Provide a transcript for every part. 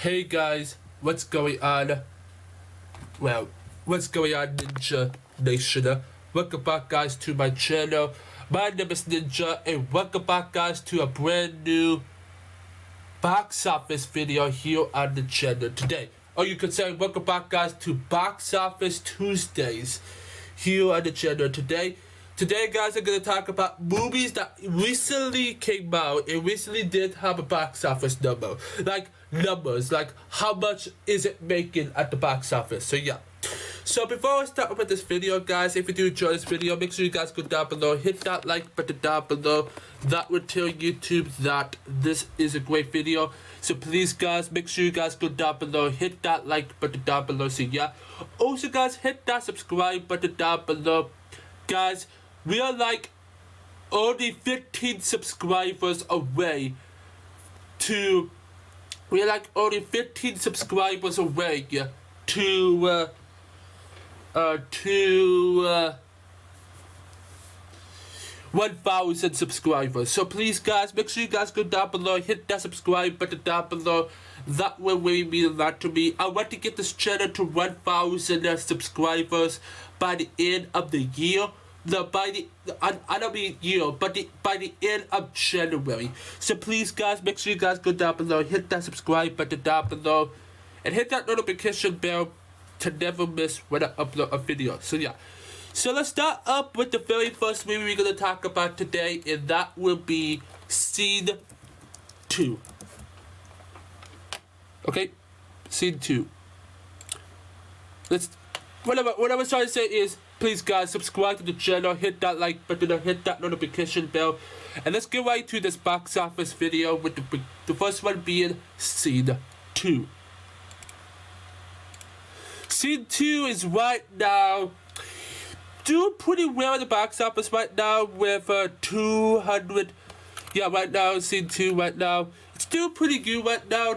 Hey guys, what's going on? Well, what's going on, Ninja Nation? Welcome back, guys, to my channel. My name is Ninja, and welcome back, guys, to a brand new box office video here on the channel today. Or you could say, welcome back, guys, to Box Office Tuesdays here on the channel today. Today, guys, I'm going to talk about movies that recently came out and recently did have a box office number. Like, numbers, like how much is it making at the box office. So, yeah. So, before I start with this video, guys, if you do enjoy this video, make sure you guys go down below, hit that like button down below. That would tell YouTube that this is a great video. So, please, guys, make sure you guys go down below, hit that like button down below. So, yeah. Also, guys, hit that subscribe button down below. Guys, we are like only 15 subscribers away to... We're like only 15 subscribers away to 1,000 subscribers. So please, guys, make sure you guys go down below, hit that subscribe button down below. That will really mean a lot to me. I want to get this channel to 1,000 subscribers by the end of the year. No, by the I don't mean year, but by the end of January. So please, guys, make sure you guys go down below, hit that subscribe button down below, and hit that notification bell to never miss when I upload a video. So yeah. So let's start up with the very first movie we're gonna talk about today, and that will be Scene 2. Okay, Scene 2. What I was trying to say is, please, guys, subscribe to the channel, hit that like button, hit that notification bell, and let's get right to this box office video with the first one being Scene 2. Scene 2 is right now doing pretty well in the box office right now with 200. Yeah, right now, Scene 2 right now, it's doing pretty good right now.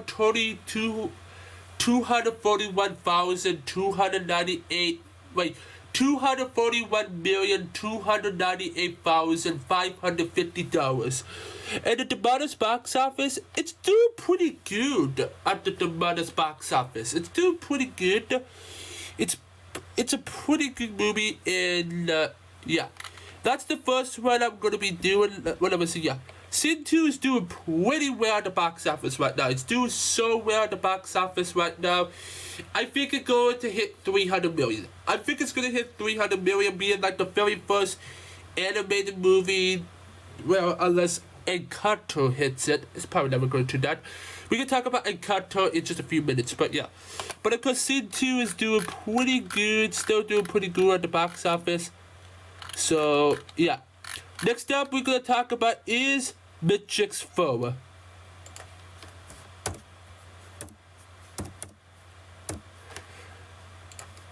241,298. Wait. $241,298,550. And at the Tomatoes box office, it's doing pretty good at the Tomatoes box office. It's doing pretty good. It's a pretty good movie, and yeah. That's the first one I'm going to be doing. Whatever, so yeah. Scene 2 is doing pretty well at the box office right now. It's doing so well at the box office right now. I think it's going to hit 300 million. I think it's going to hit 300 million, being like the very first animated movie. Well, unless Encanto hits it. It's probably never going to do that. We can talk about Encanto in just a few minutes, but yeah. But of course, Scene 2 is doing pretty good. Still doing pretty good at the box office. So, yeah. Next up, we're going to talk about is Matrix 4.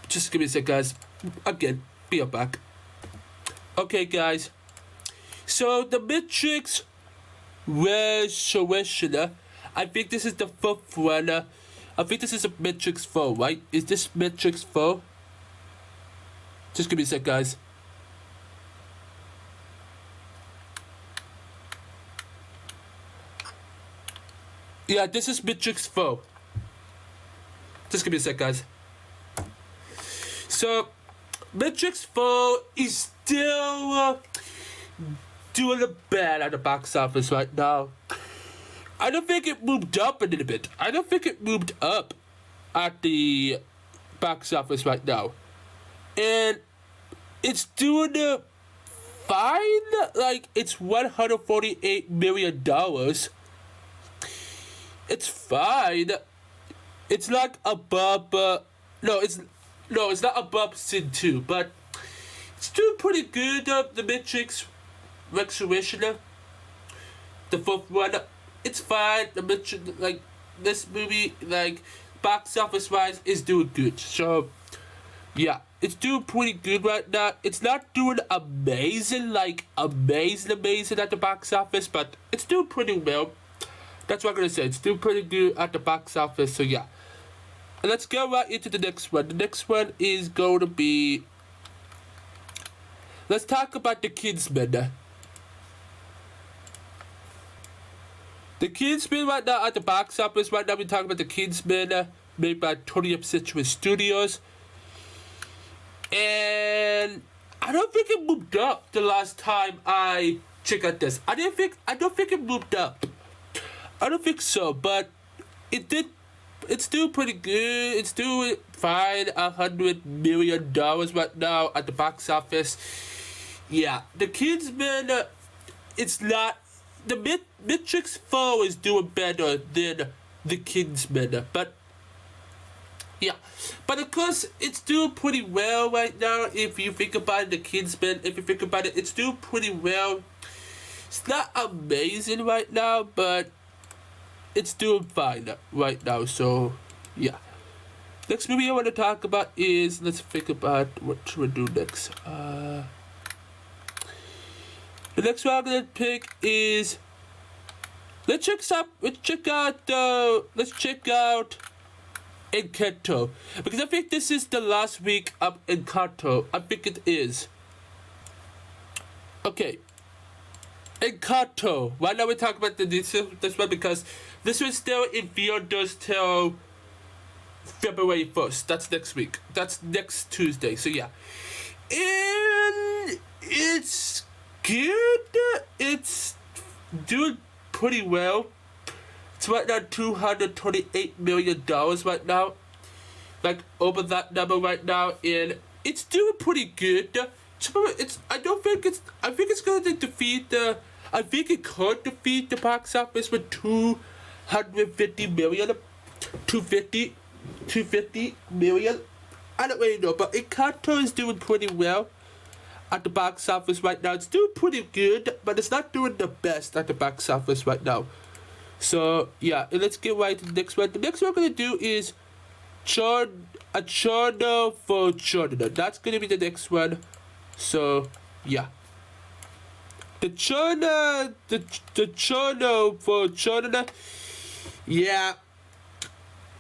Just give me a sec, guys. Again, be right back. Okay, guys. So, the Matrix Resurrection. I think this is the fourth one. I think this is a Matrix 4, right? Is this Matrix 4? Just give me a sec, guys. Yeah, this is Matrix 4. Just give me a sec, guys. So, Matrix 4 is still doing bad at the box office right now. I don't think it moved up a little bit. I don't think it moved up at the box office right now. And it's doing fine. Like, it's $148 million. It's fine. It's like above. No, it's not above Scene 2, but it's doing pretty good. The Matrix Resurrection, the fourth one, it's fine. The Matrix, like this movie, like box office wise, is doing good. So yeah, it's doing pretty good right now. It's not doing amazing, like amazing at the box office, but it's doing pretty well. That's what I'm gonna say. It's still pretty good at the box office, so yeah. And let's go right into the next one. The next one is going to be... Let's talk about The Kingsman. The Kingsman right now at the box office. Right now we're talking about the Kingsman made by 20th Century Studios. And I don't think it moved up the last time I checked out this. I don't think it moved up. I don't think so, but it did. It's still pretty good. It's doing fine. $100 million right now at the box office. Yeah, the Kingsman. It's not. The Matrix 4 is doing better than the Kingsman, but yeah, but of course it's doing pretty well right now. If you think about it, the Kingsman. If you think about it, it's doing pretty well. It's not amazing right now, but it's doing fine right now. So yeah. Next movie I want to talk about is, let's think about what should we do next. The next one I'm gonna pick is, let's check out Encanto, because I think this is the last week of Encanto. I think it is. Okay. Encanto. Why not we talk about this one, because this one's still in theaters till February 1st. That's next week. That's next Tuesday. So yeah. And it's good. It's doing pretty well. It's right now $228 million right now. Like over that number right now, and it's doing pretty good. I think it's gonna defeat the. I think it could defeat the box office with 250 million. 250 million. I don't really know, but Encanto is doing pretty well at the box office right now. It's doing pretty good, but it's not doing the best at the box office right now. So yeah, and let's get right to the next one. The next one we're gonna do is A Journal for Children. That's gonna be the next one. So yeah. The Journal for Children. Yeah.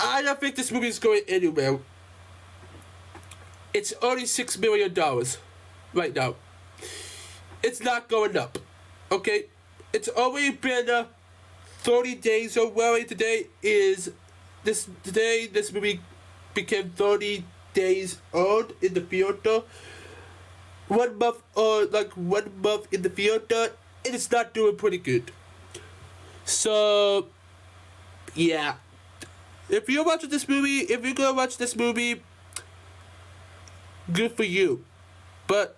I don't think this movie is going anywhere. It's only $6 million right now. It's not going up. Okay? It's already been 30 days away. Today this movie became 30 days old in the theater. 1 month in the theater, and it's not doing pretty good. So yeah. If you're gonna watch this movie, good for you. But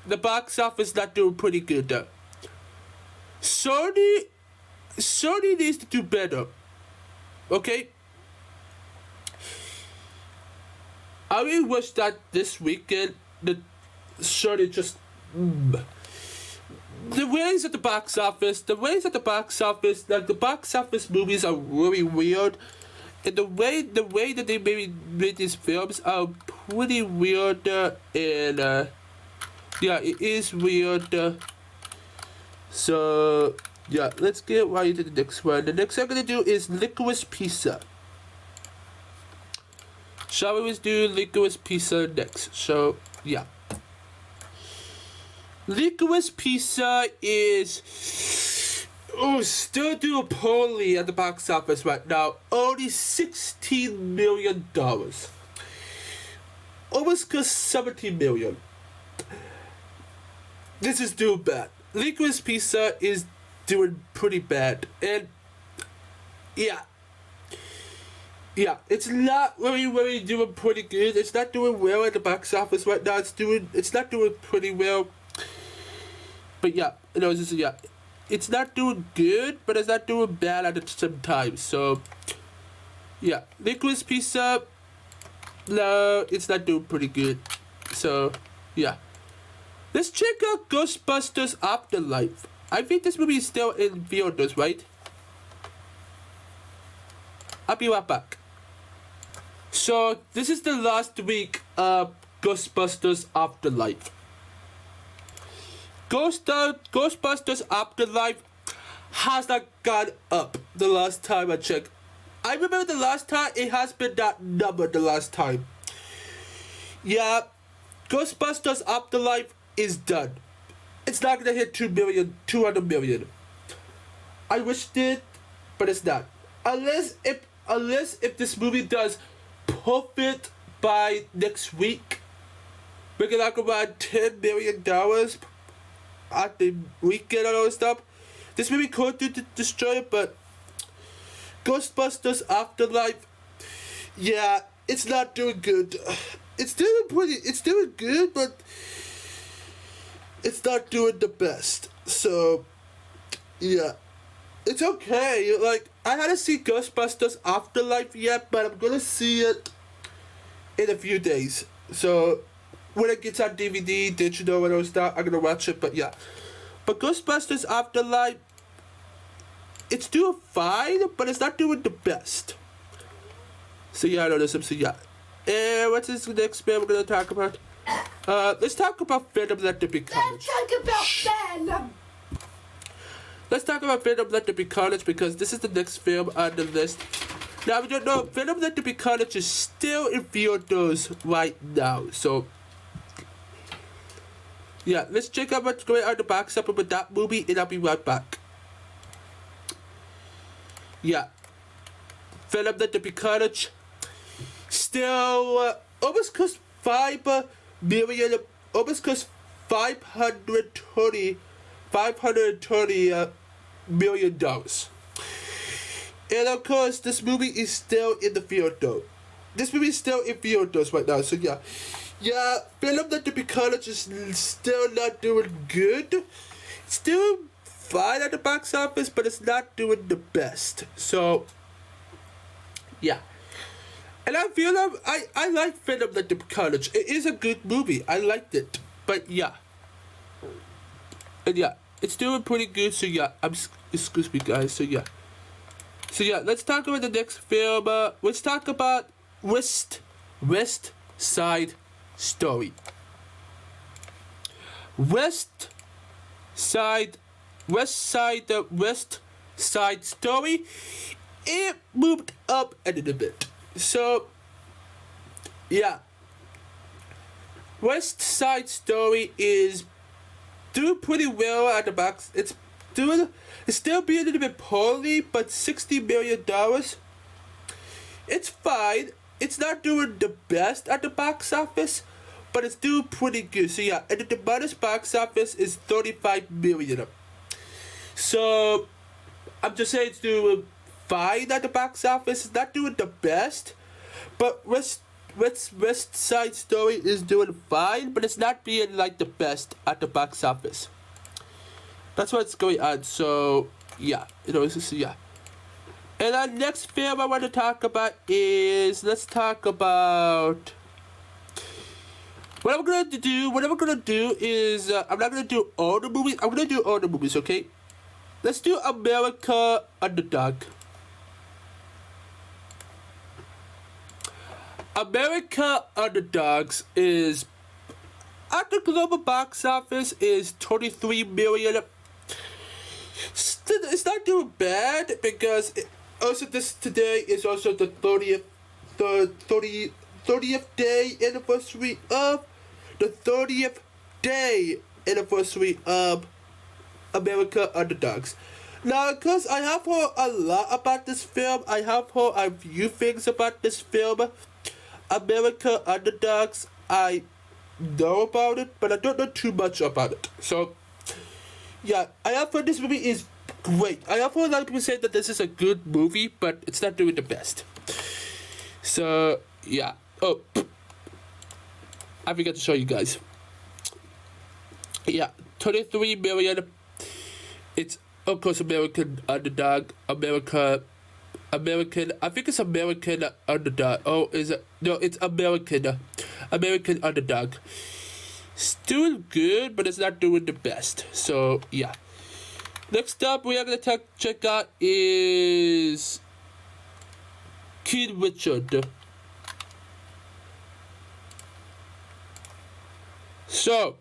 the box office not doing pretty good though. Sony needs to do better. Okay? I really wish that this weekend Sony just the ways at the box office, like the box office movies are really weird. And the way that they made these films are pretty weird, and yeah, it is weird. So yeah, let's get right into the next one. The next I'm gonna do is Licorice Pizza. Shall we do Licorice Pizza next? So yeah. Licorice Pizza is still doing poorly at the box office right now. Only $16 million. Almost cost $17 million. This is doing bad. Licorice Pizza is doing pretty bad, and yeah, it's not really doing pretty good. It's not doing well at the box office right now. It's not doing pretty well. But yeah, it's not doing good, but it's not doing bad at the same time. So yeah, Licorice Pizza, no, it's not doing pretty good. So yeah, let's check out Ghostbusters Afterlife. I think this movie is still in theaters, right? I'll be right back. So this is the last week of Ghostbusters Afterlife. Ghostbusters Afterlife has not gone up the last time I checked. I remember the last time it has been that number the last time. Yeah, Ghostbusters Afterlife is done. It's not gonna hit 200 million. I wished it but it's not. Unless if this movie does profit by next week, we can talk about $10 million at the weekend and all that stuff. This movie could destroy it, but Ghostbusters Afterlife, yeah, it's not doing good. It's doing good, but it's not doing the best. So, yeah, it's okay. Like, I hadn't seen Ghostbusters Afterlife yet, but I'm gonna see it in a few days. So, when it gets on DVD, digital, and all that, I'm gonna watch it. But yeah, but Ghostbusters Afterlife, it's doing fine, but it's not doing the best. So yeah, I know this. So yeah, what's this next film we're gonna talk about? Let's talk about Phantom Let There Be Carnage. Let's talk about Venom. Let's talk about Phantom Let There Be Carnage because this is the next film on the list. Now, we don't know, Phantom Let There Be Carnage is still in theaters right now. So, yeah, let's check out what's going on the box office with that movie, and I'll be right back. Yeah, Phantom Let There Be Carnage still almost cost $5 million, almost cost $520 million. And of course, this movie is still in the theater. This movie is still in theaters right now. So yeah, Phantom Let There Be Carnage is still not doing good. It's still fine at the box office, but it's not doing the best. So yeah. And I feel I like Phantom Let There Be Carnage. It is a good movie. I liked it. But yeah. And yeah, it's doing pretty good. So yeah, excuse me guys. So yeah, let's talk about the next film. Let's talk about West Side Story. West Side Story. It moved up a little bit. So yeah, West Side Story is doing pretty well at the box. It's still being a little bit poorly, but $60 million. It's fine. It's not doing the best at the box office, but it's doing pretty good. So yeah, and the minus box office is $35 million. So I'm just saying it's doing fine at the box office. It's not doing the best, but West Side Story is doing fine, but it's not being like the best at the box office. That's what's going on. So yeah, yeah. And our next film I want to talk about is let's talk about what I'm gonna do is I'm not gonna do all the movies. I'm gonna do all the movies. Okay, let's do America Underdog. America Underdogs is at the global box office is $23 million. It's not doing bad because also today is also the 30th day anniversary of America Underdogs. Now, because I have heard a lot about this film, I have heard a few things about this film. America Underdogs, I know about it, but I don't know too much about it. So, yeah, I have heard this movie is great. I have heard a lot of people say that this is a good movie, but it's not doing the best. So, yeah. Oh, I forgot to show you guys. Yeah, $23 million. It's, of course, American Underdog. I think it's American Underdog. Oh, is it? No, it's American Underdog. It's doing good, but it's not doing the best. So, yeah. Next up, we are going to check out is King Richard. So,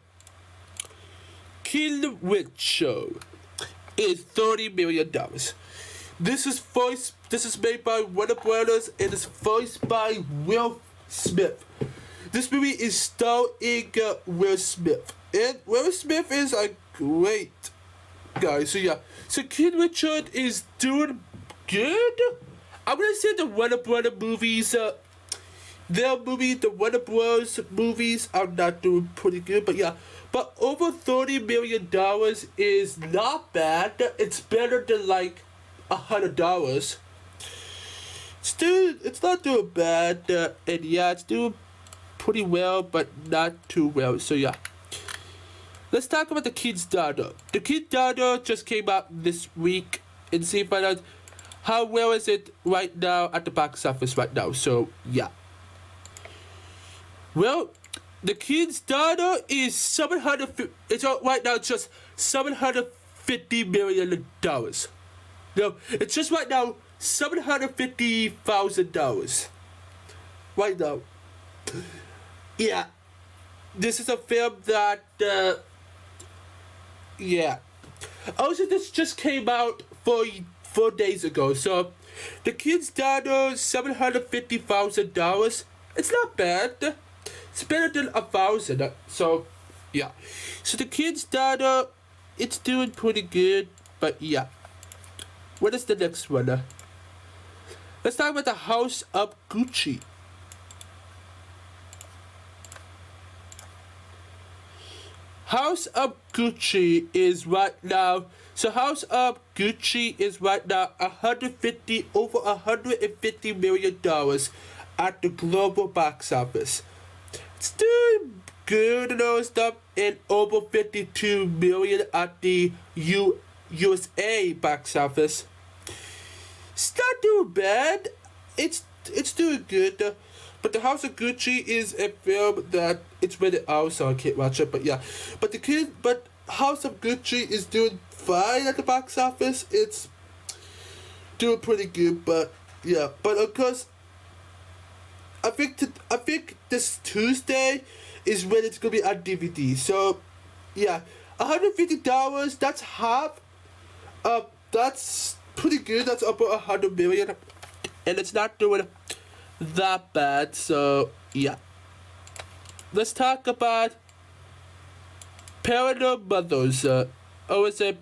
King Richard is $30 million. This is made by Warner Brothers and is voiced by Will Smith. This movie is starring Will Smith. And Will Smith is a great guy. So yeah. So King Richard is doing good. I'm gonna say the Warner Brother movies. The Warner Bros. Movies are not doing pretty good, but yeah. But over $30 million is not bad. It's better than like $100. It's not doing bad, and yeah, it's doing pretty well, but not too well. So yeah. Let's talk about The King's Daughter. The King's Daughter just came out this week, and see find out how well is it right now at the box office right now. So yeah. Well, The King's Daughter is it's right now just $750 million. No, it's just right now $750,000. Right now. Yeah. This is a film that yeah. Also, this just came out 4 days ago. So, The King's Daughter, $750,000. It's not bad. It's better than 1,000. So, yeah. So The King's Daughter, it's doing pretty good. But yeah. What is the next one? Let's talk about The House of Gucci. House of Gucci is right now. So House of Gucci is right now over $150 million at the global box office. It's doing good and all stuff, and over 52 million at the USA box office. It's not doing bad. It's doing good. But The House of Gucci is a film that it's rated R, so I can't watch it. But yeah, but House of Gucci is doing fine at the box office. It's doing pretty good, but yeah. But of course, I think this Tuesday is when it's gonna be on DVD. So yeah, $150. That's half. That's pretty good. That's about 100 million, and it's not doing that bad. So yeah, let's talk about Parallel Mothers. Is it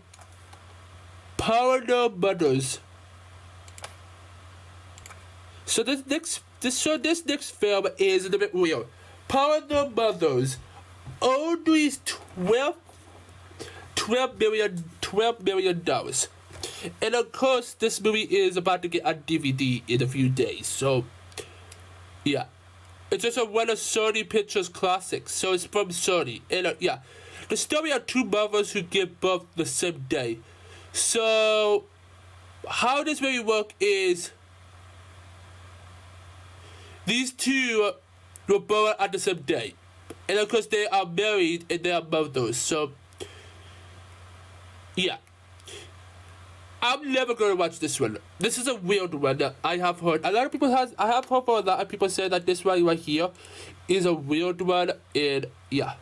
Parallel Mothers? So this next film is a little bit weird. Parallel Mothers only $12 million. And of course, this movie is about to get on DVD in a few days. So yeah, it's just one of Sony Pictures classics. So it's from Sony. And yeah, the story of two mothers who give birth the same day. So how this movie works is these two were born on the same day, and of course they are married and they are mothers. So yeah, I'm never gonna watch this one. This is a weird one that I have heard. I have heard from a lot of people say that this one right here is a weird one, and yeah.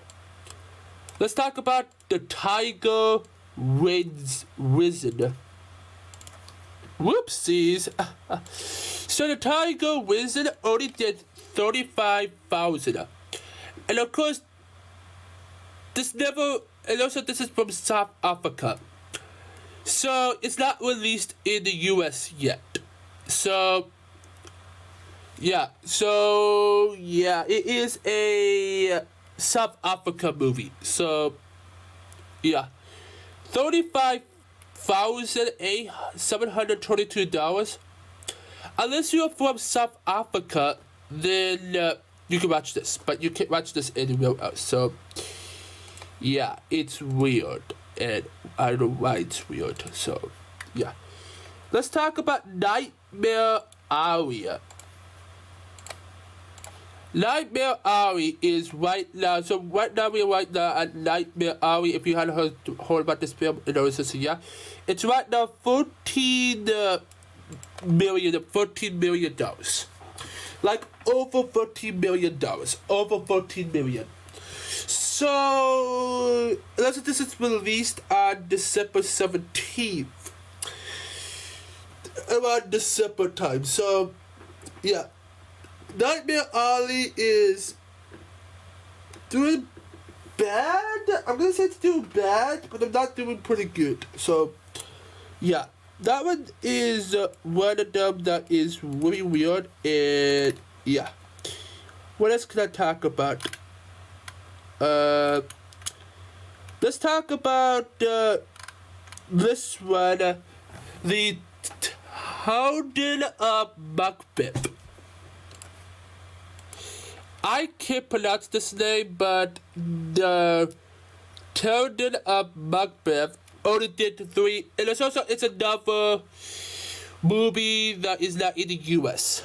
Let's talk about The Tiger Wizard. Whoopsies. So The Tiger Wizard only did 35,000. And of course, this is from South Africa. So it's not released in the US yet. So yeah, it is a South Africa movie. So yeah, $35,722. Unless you're from South Africa, then you can watch this, but you can't watch this anywhere else. So yeah, it's weird, and I don't know why it's weird. So yeah, let's talk about Nightmare Alley. Nightmare Alley is right now. So right now we're at Nightmare Alley. If you hadn't heard about this film, yeah, it's right now $14 million. Like over $14 million. Over $14 million. So this is released on December 17th. Around December time. So yeah. Nightmare Alley is doing bad. I'm gonna say it's doing bad, but I'm not doing pretty good. So, yeah, that one is one of them that is really weird, and yeah. What else can I talk about? Let's talk about this one, the Toden of Macbeth. I can't pronounce this name, but the Toden of Macbeth only did 3, and it's another movie that is not in the US.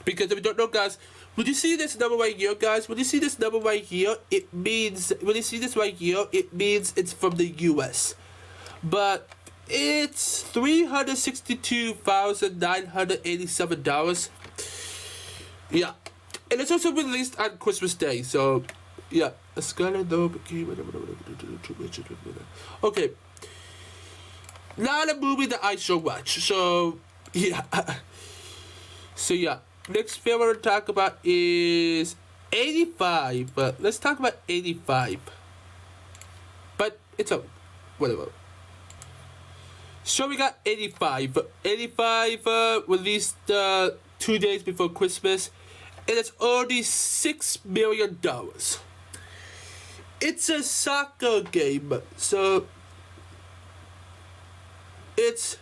Because if you don't know, guys, when you see this number right here, guys, when you see this number right here, it means, when you see this right here, it means it's from the US. But it's $362,987. Yeah. And it's also released on Christmas Day, so yeah. Okay. Not a movie that I should watch, so yeah. So yeah. Next film I want to talk about is 85. Let's talk about 85. But it's a whatever. So we got 85. 85 released 2 days before Christmas, and it's already $6 million. It's a soccer game, so it's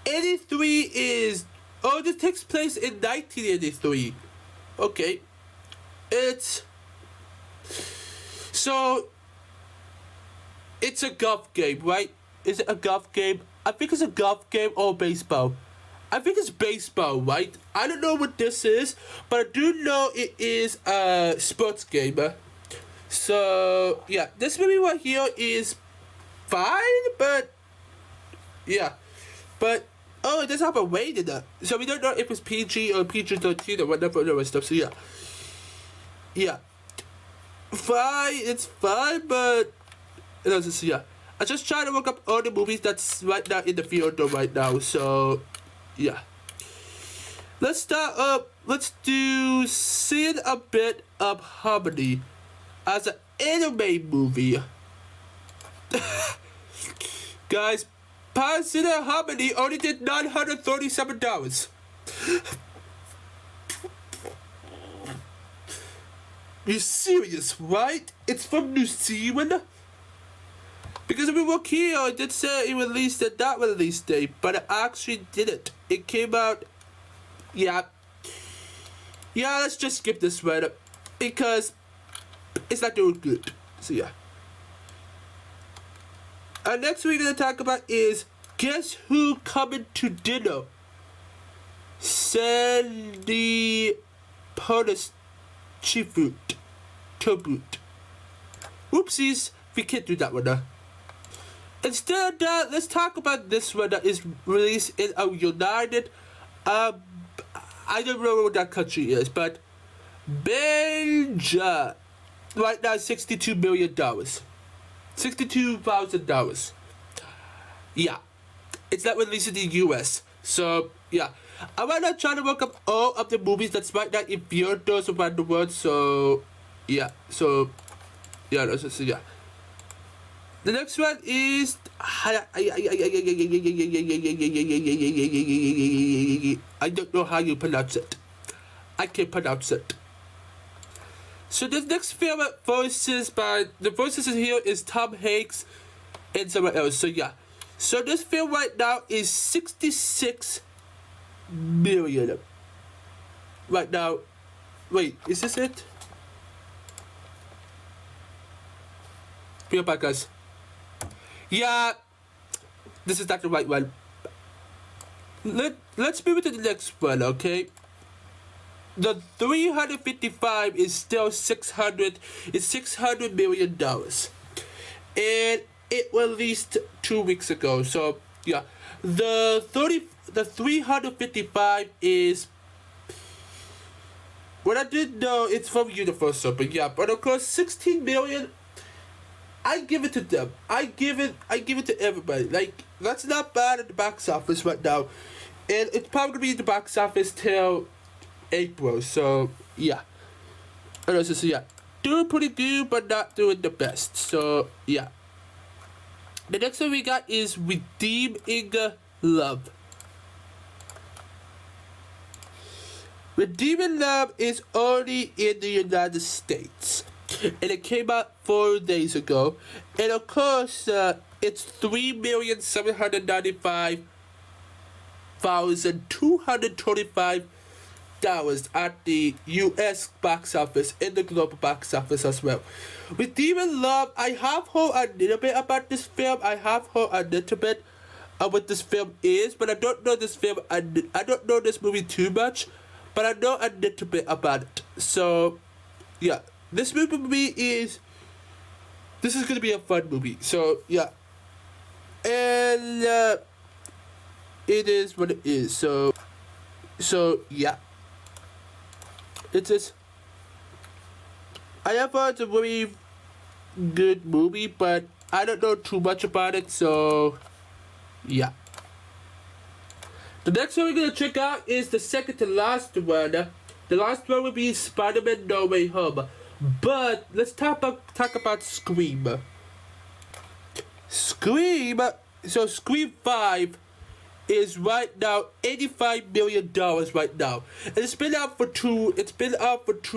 83 is. Oh, this takes place in 1983. Okay. It's a golf game, right? Is it a golf game? I think it's a golf game or baseball. I think it's baseball, right? I don't know what this is, but I do know it is a sports game. So, yeah. This movie right here is fine, but yeah. But oh, it doesn't have a rating. So we don't know if it's PG or PG-13 or whatever other stuff. So yeah. Yeah. Fine, it's fine, but it doesn't see yeah. I just trying to look up all the movies that's right now in the theater right now. So yeah. Let's start up. Let's do Sin a Bit of Harmony as an anime movie. Guys, Sin a Harmony only did $937. You serious, right? It's from New Zealand? Because if we look here, it did say it released at that release date, but it actually didn't. It came out, yeah. Yeah, let's just skip this one because it's not doing good. So yeah. Next we're gonna talk about is Guess Who Coming to Dinner? Sandy Polis Chifut Tobut. Oopsies, we can't do that one now. Instead, let's talk about this one that is released in a United, I don't know what that country is, but Belgium. Right now, $62 million. $62,000. Yeah. It's not released in the US. So, yeah. I'm right now trying to look up all of the movies that's right now in theaters around the world. So, yeah. So, yeah. So, yeah. The next one is I don't know how you pronounce it. I can't pronounce it. So the next film voices here is Tom Hanks and someone else. So yeah. So this film right now is 66 million. Right now. Wait, is this it? Be right back, guys. Yeah, this is not the right one. Let's move to the next one, okay? The 355 is still 600. It's $600 million, and it released 2 weeks ago. So yeah, the 355 is. What I did know it's from Universal, but yeah, but of course 16 million. I give it to them. I give it to everybody. Like, that's not bad at the box office right now. And it's probably gonna be in the box office till April. So yeah. So yeah. Doing pretty good, but not doing the best. So yeah. The next one we got is Redeeming Love. Redeeming Love is only in the United States, and it came out 4 days ago. And of course, it's $3,795,225 at the U.S. box office and the global box office as well. Redeeming Love, I have heard a little bit about this film. I have heard a little bit of what this film is, but I don't know this film. I don't know this movie too much, but I know a little bit about it. So, yeah, this movie is gonna be a fun movie. So, yeah, and it is what it is. So yeah, it is. I have heard it's a very good movie, but I don't know too much about it. So, yeah. The next one we're gonna check out is the second to last one. The last one will be Spider-Man No Way Home. But let's talk about Scream. Scream 5 is right now $85 million right now. And it's been out for 2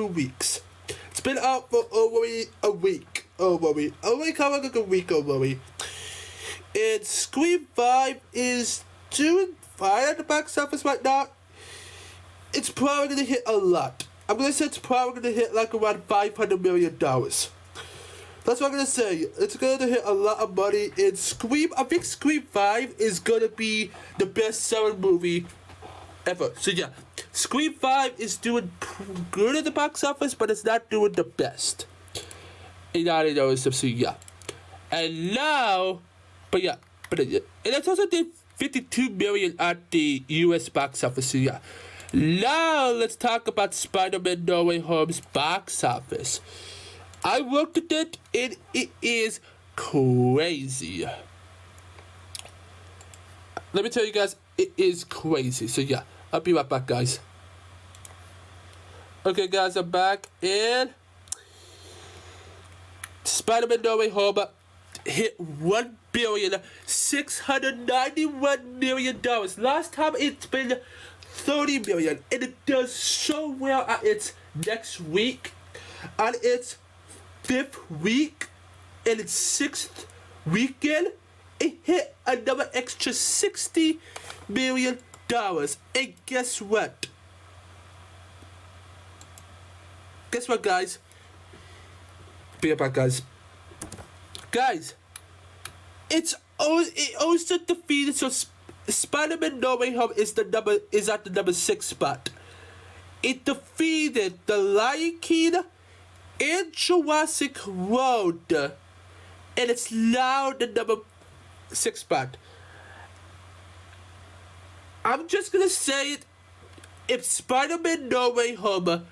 weeks. It's been out for over a week. Over a week. And Scream 5 is doing fine at the box office right now. It's probably gonna hit a lot. I'm gonna say it's probably gonna hit like around $500 million. That's what I'm gonna say. It's gonna hit a lot of money. And I think Scream 5 is gonna be the best-selling movie ever. So yeah, Scream 5 is doing good at the box office, but it's not doing the best. And so yeah. And now, and it's also did 52 million at the US box office. So yeah. Now let's talk about Spider-Man No Way Home's box office. I looked at it and it is crazy. Let me tell you guys, it is crazy. So yeah, I'll be right back, guys. Okay, guys, I'm back, and Spider-Man No Way Home hit $1,691,000,000. Last time it's been 30 million, and it does so well at its next week, on its 5th week, and its 6th weekend. It hit another extra $60 million. And guess what? Guess what, guys? Be right back, guys. Guys, it also defeated. So Spider-Man No Way Home is at the number 6 spot. It defeated The Lion King and Jurassic World, and it's now the number 6 spot. I'm just gonna say it. If Spider-Man No Way Home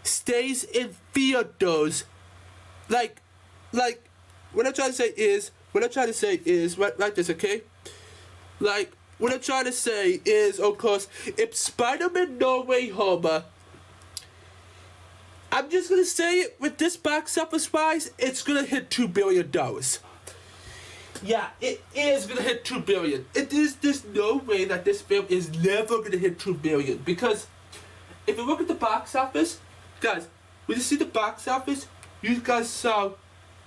stays in theaters, like what I'm trying to say is like this, okay? Like, what I'm trying to say is, of course, if Spider-Man No Way Home, I'm just gonna say it, with this box office wise, it's gonna hit $2 billion. Yeah, it is gonna hit $2 billion. There's no way that this film is never gonna hit $2 billion, because if you look at the box office, guys, when you see the box office, you guys saw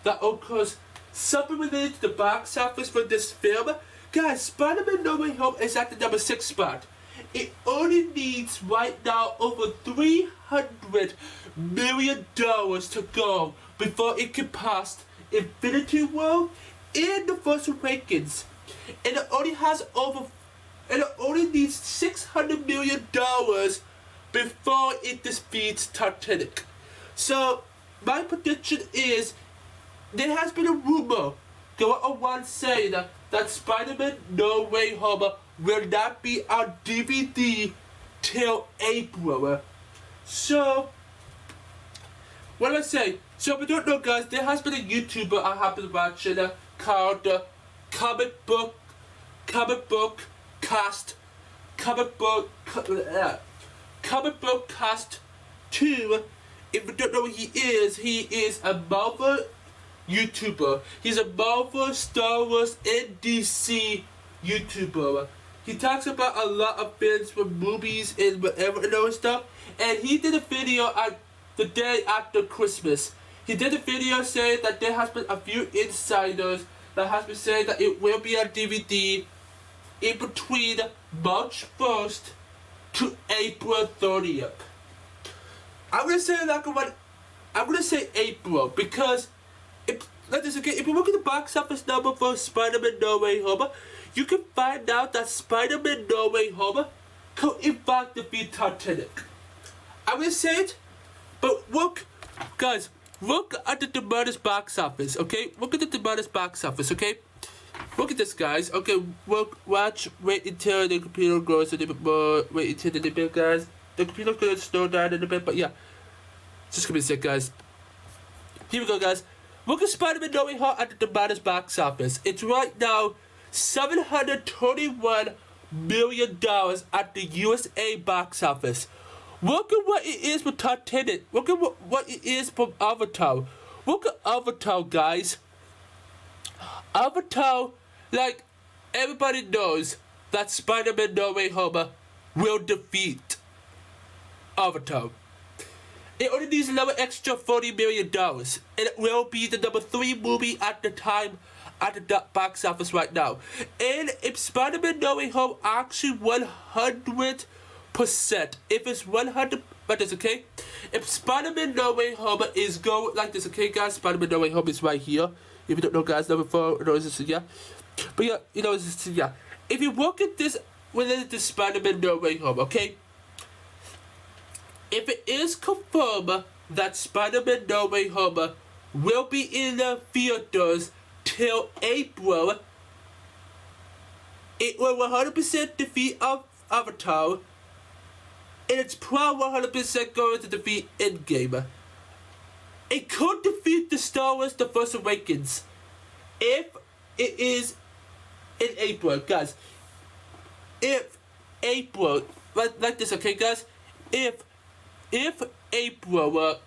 that, of course, something related to the box office for this film. Guys, Spider-Man No Way Home is at the number 6 spot. It only needs right now over $300 million to go before it can pass Infinity War and The Force Awakens. And it only needs $600 million before it defeats Titanic. So my prediction is, there has been a rumor going around saying that Spider-Man No Way Home will not be on DVD till April. So, what do I say? So, if you don't know, guys, there has been a YouTuber I have been watching called Comic Book Cast 2, if you don't know who he is a Marvel YouTuber. He's a Marvel, Star Wars, and DC YouTuber. He talks about a lot of things from movies and whatever and all stuff. And he did a video on the day after Christmas. He did a video saying that there has been a few insiders that has been saying that it will be on DVD in between March 1st to April 30th. I'm gonna say April because if you look at the box office number for Spider-Man No Way Home, you can find out that Spider-Man No Way Home could in fact defeat Titanic. I'm gonna say it, but look, guys, look at the Demonis box office, okay? Look at the Demonis box office, okay? Look at this, guys. Okay, wait until the computer grows a little bit more. Wait until the little bit, guys. The computer's gonna slow down a little bit, but yeah. Just give me a sec, guys. Here we go, guys. Look at Spider-Man No Way Home at the Demonis box office. It's right now $721 million at the USA box office. Look at what it is for Titanic. Look at what it is from Avatar. Look at Avatar, guys. Avatar, like, everybody knows that Spider-Man No Way Home will defeat Avatar. It only needs another extra $40 million, and it will be the number 3 movie at the time at the box office right now. And if Spider-Man No Way Home actually 100%, if it's 100, like this, okay? If Spider-Man No Way Home is going like this, okay, guys? Spider-Man No Way Home is right here. If you don't know, guys, number 4, no, it's yeah. But yeah, you know, it's yeah. If you look at this related to Spider-Man No Way Home, okay? If it is confirmed that Spider-Man No Way Home will be in the theaters till April, it will 100% defeat Avatar, and it's probably 100% going to defeat Endgame. It could defeat the Star Wars The Force Awakens if it is in April, guys. If April, like this, okay, guys? If April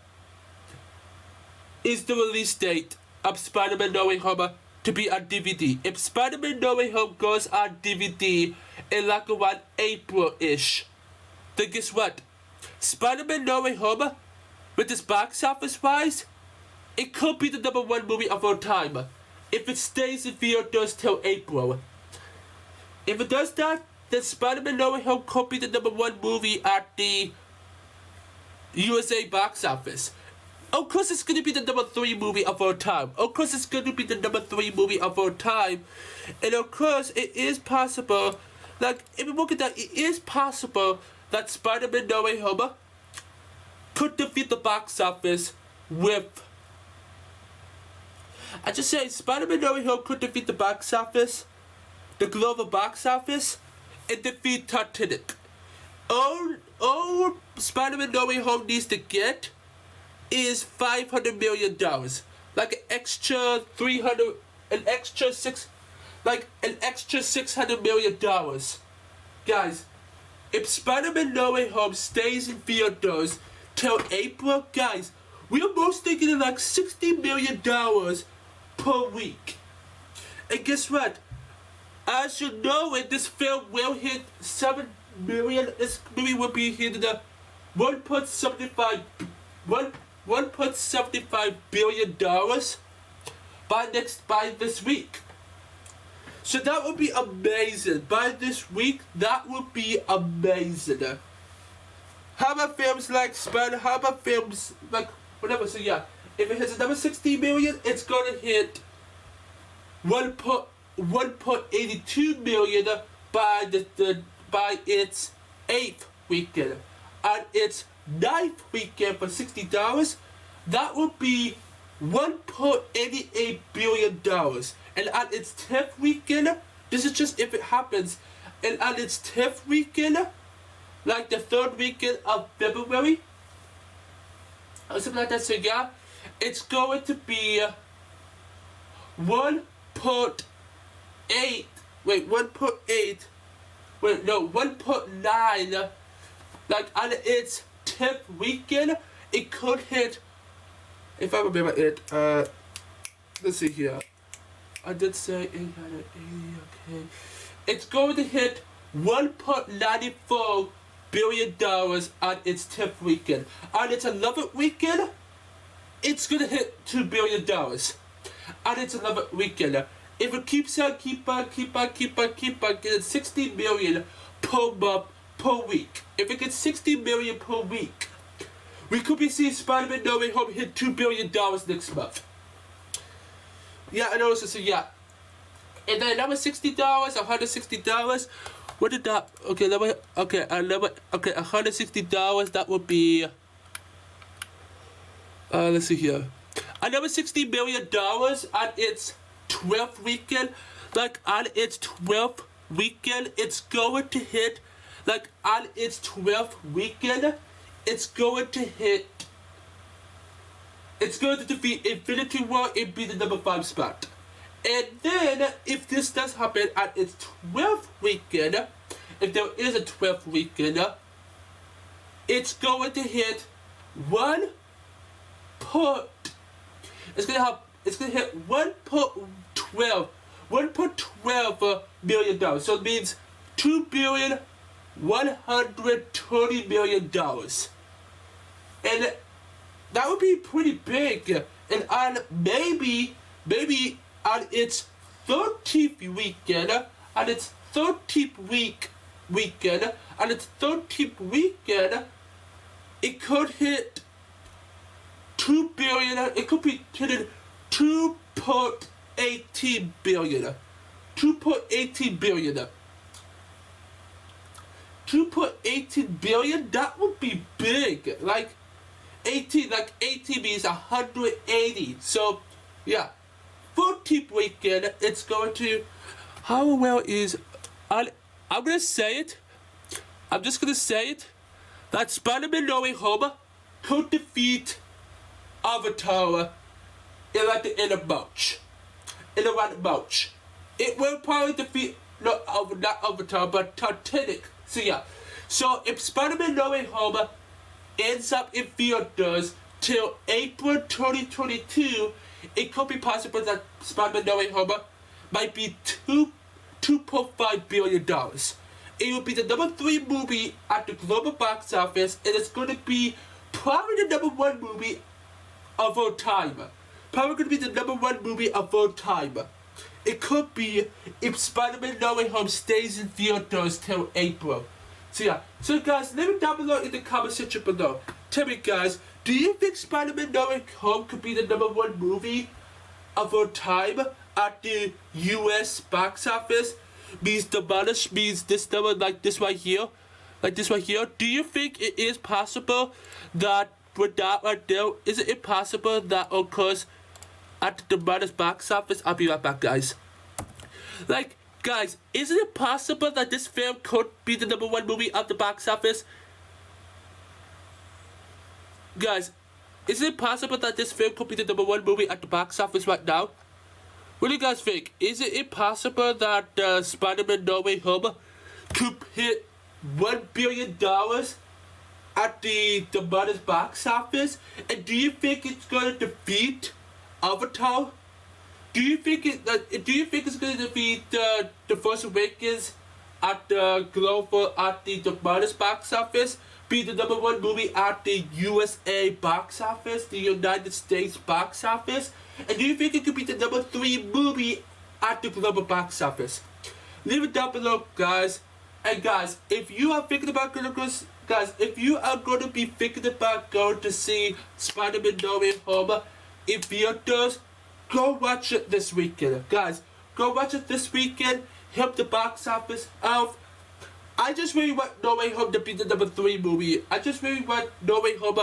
is the release date of Spider-Man No Way Home to be on DVD, if Spider-Man No Way Home goes on DVD in like around April-ish, then guess what? Spider-Man No Way Home, with this box office wise, it could be the number 1 movie of all time if it stays in theaters till April. If it does that, then Spider-Man No Way Home could be the number 1 movie at the USA box office. Of course, it's gonna be the number 3 movie of all time. Of course, it's gonna be the number 3 movie of all time. And of course, it is possible, like, if you look at that, it is possible that Spider-Man No Way Home could defeat the box office with, I just say, Spider-Man No Way Home could defeat the box office, the global box office, and defeat Titanic. All Spider-Man No Way Home needs to get is $500 million. Like an extra $600 million. Guys, if Spider-Man No Way Home stays in theaters till April, guys, we're mostly getting like $60 million per week. And guess what? As you know, this film will hit $7 million. This movie will be hitting the $1.75 billion by this week. So that would be amazing. By this week, that would be amazing. How about films like Spider? How about films like whatever? So yeah, if it hits another 60 million, it's gonna hit 1.82 million by its 8th weekend. On its 9th weekend for $60, that would be $1.88 billion. And on its 10th weekend, this is just if it happens, and on its 10th weekend, like the 3rd weekend of February, or something like that, so yeah, it's going to be 1.9, like on its 10th weekend, it could hit, if I remember it, let's see here. I did say 880, okay. It's going to hit $1.94 billion on its 10th weekend. On its 11th weekend, it's going to hit $2 billion. On its 11th weekend, if it keeps on, keep on getting 60 million per month, per week. If it gets 60 million per week, we could be seeing Spider-Man No Way Home hit $2 billion next month. Yeah, I know. So yeah. And then another $60, $160. What did that? Okay, $160. That would be. Let's see here. Another $60 million on its 12th weekend. Like on its 12th weekend, it's going to hit. Like on its 12th weekend, it's going to hit. It's going to defeat Infinity War and be the number 5 spot. And then, if this does happen at its 12th weekend, if there is a 12th weekend, it's going to hit it's going to hit $1.12 million. So it means $2.120 billion. And that would be pretty big. And on maybe on its 13th weekend, it could hit 2 billion. It could be hitting 2.18 billion. 2.18 billion. 2.18 billion. That would be big. Like 18 means 180. So yeah, 14th weekend, it's going to. How well is? I'm gonna say it. I'm just gonna say it. That Spider-Man No Way Home could defeat Avatar at the end of March. Around March. It will probably defeat not Avatar, but Titanic. So yeah. So if Spider-Man No Way Home ends up in theaters till April 2022, it could be possible that Spider-Man No Way Home might be $2.5 billion. It will be the number 3 movie at the global box office, and it's going to be probably the number 1 movie of all time. Probably going to be the number 1 movie of all time. It could be if Spider-Man No Way Home stays in theaters till April. So yeah, so guys, leave it down below in the comment section below. Tell me guys, do you think Spider-Man No Way Home could be the number 1 movie of all time at the US box office? Means this number like this right here? Like this right here? Do you think it is possible that with that right there, is it possible that occurs at the Brothers box office? I'll be right back guys. Like guys, isn't it possible that this film could be the number 1 movie of the box office? Guys, is it possible that this film could be the number 1 movie at the box office right now? What do you guys think? Is it possible that Spider-Man No Way Home could hit $1 billion at the Brothers box office? And do you think it's going to defeat Avatar? Do you think it's going to defeat The Force Awakens at the Brothers box office? Be the number 1 movie at the USA box office, the United States box office? And do you think it could be the number 3 movie at the global box office? Leave it down below, guys. And guys, if you are thinking about going to see Spider-Man No Way Home in theaters, go watch it this weekend, guys. Go watch it this weekend. Help the box office out. I just really want No Way Home to be the number 3 movie. I just really want No Way Home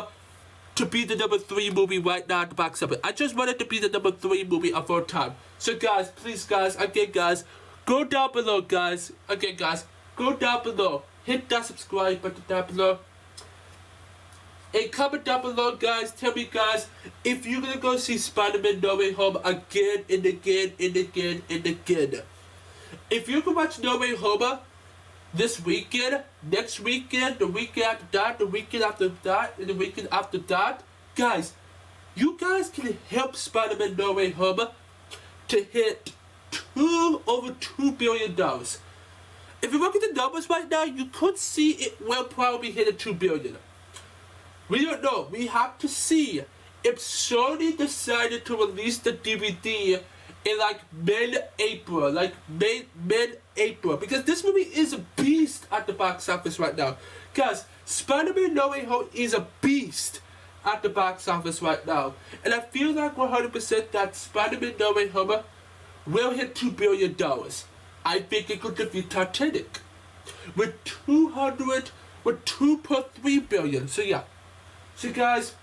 to be the number 3 movie right now at the box office. I just want it to be the number 3 movie of all time. So guys, please guys, again guys, go down below guys. Again guys, go down below. Hit that subscribe button down below. And comment down below guys, tell me guys, if you're gonna go see Spider-Man No Way Home again and again and again and again. If you can watch No Way Home this weekend, next weekend, the weekend after that, the weekend after that, and the weekend after that. Guys, you guys can help Spider-Man No Way Home to hit over $2 billion. If you look at the numbers right now, you could see it will probably hit a $2 billion. We don't know. We have to see if Sony decided to release the DVD in like mid-April, mid-April, because this movie is a beast at the box office right now. Guys, Spider-Man No Way Home is a beast at the box office right now, and I feel like 100% that Spider-Man No Way Home will hit $2 billion. I think it could defeat Titanic with 2.3 billion. So yeah. So guys,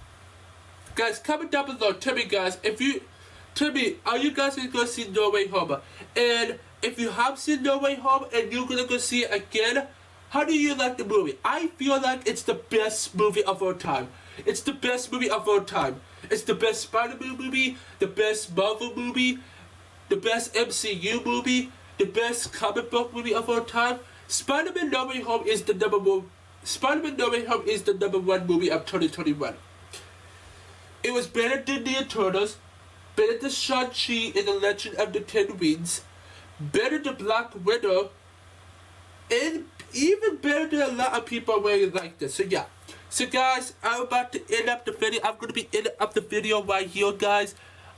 comment down below. Tell me, guys, are you guys gonna go see No Way Home? And if you have seen No Way Home and you're gonna go see it again, how do you like the movie? I feel like it's the best movie of all time. It's the best movie of all time. It's the best Spider-Man movie, the best Marvel movie, the best MCU movie, the best comic book movie of all time. Spider-Man No Way Home is the number one. Spider-Man No Way Home is the number one movie of 2021. It was better than the Eternals, better than Shang-Chi in the Legend of the Ten Rings, better than Black Widow, and even better than a lot of people really like this. So yeah. So guys, I'm about to end up the video. I'm going to be ending up the video right here, guys.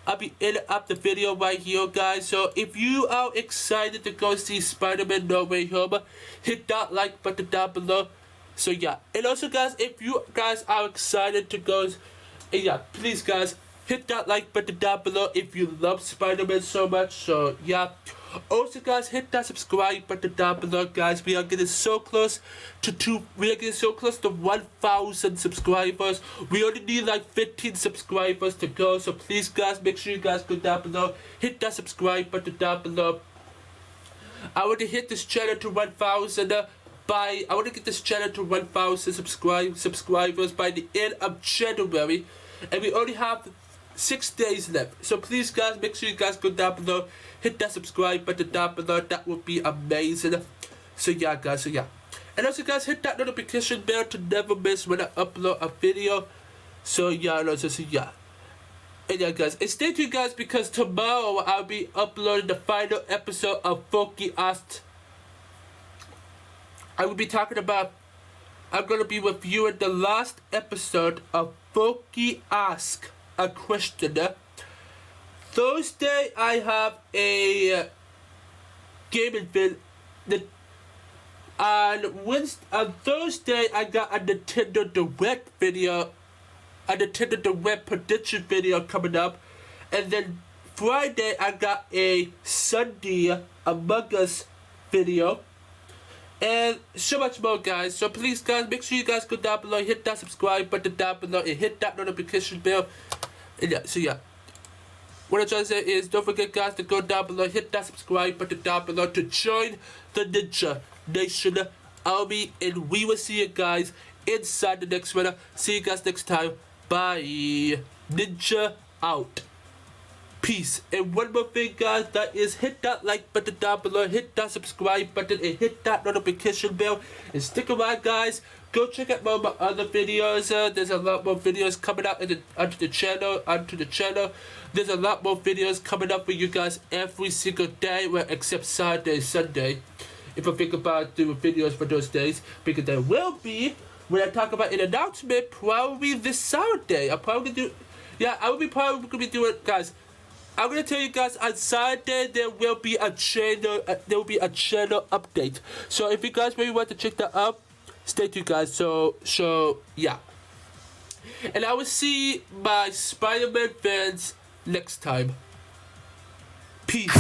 I'll be ending up the video right here, guys. So if you are excited to go see Spider-Man No Way Home, hit that like button down below. So yeah. And also, guys, if you guys are excited to go, and yeah, please, guys, hit that like button down below if you love Spider-Man so much. So yeah. Also, guys, hit that subscribe button down below, guys. We are getting so close to 1,000 subscribers. We only need like 15 subscribers to go. So please, guys, make sure you guys go down below. Hit that subscribe button down below. I want to hit this channel to 1,000 I want to get this channel to 1,000 subscribers by the end of January, and we only have 6 days left. So please, guys, make sure you guys go down below, hit that subscribe button down below. That would be amazing. So yeah, guys. So yeah, and also, guys, hit that notification bell to never miss when I upload a video. So yeah, and also, so yeah. And yeah, guys, and stay tuned, guys, because tomorrow I'll be uploading the final episode of Funky Asked. I will be talking about, I'm going to be reviewing the last episode of Funky Ask a Question. Thursday, I have a gaming video. On Thursday, I got a Nintendo Direct video, a Nintendo Direct prediction video coming up. And then Friday, I got a Sunday Among Us video. And so much more, guys. So please, guys, make sure you guys go down below, hit that subscribe button down below, and hit that notification bell. And yeah, so yeah. What I'm trying to say is, don't forget, guys, to go down below, hit that subscribe button down below to join the Ninja Nation Army, and we will see you guys inside the next one. See you guys next time. Bye. Ninja out. Peace. And one more thing, guys, that is hit that like button down below, hit that subscribe button, and hit that notification bell, and stick around, guys. Go check out more of my other videos. There's a lot more videos coming out onto the channel. There's a lot more videos coming up for you guys every single day, well, except Saturday, Sunday. If I think about doing videos for those days, because there will be, when I talk about an announcement, probably this Saturday. I'll probably do, yeah, I will be probably gonna be doing, guys. I'm gonna tell you guys, on Saturday there will be a channel update. So if you guys really want to check that out, stay tuned, guys. So yeah. And I will see my Spider-Man fans next time. Peace.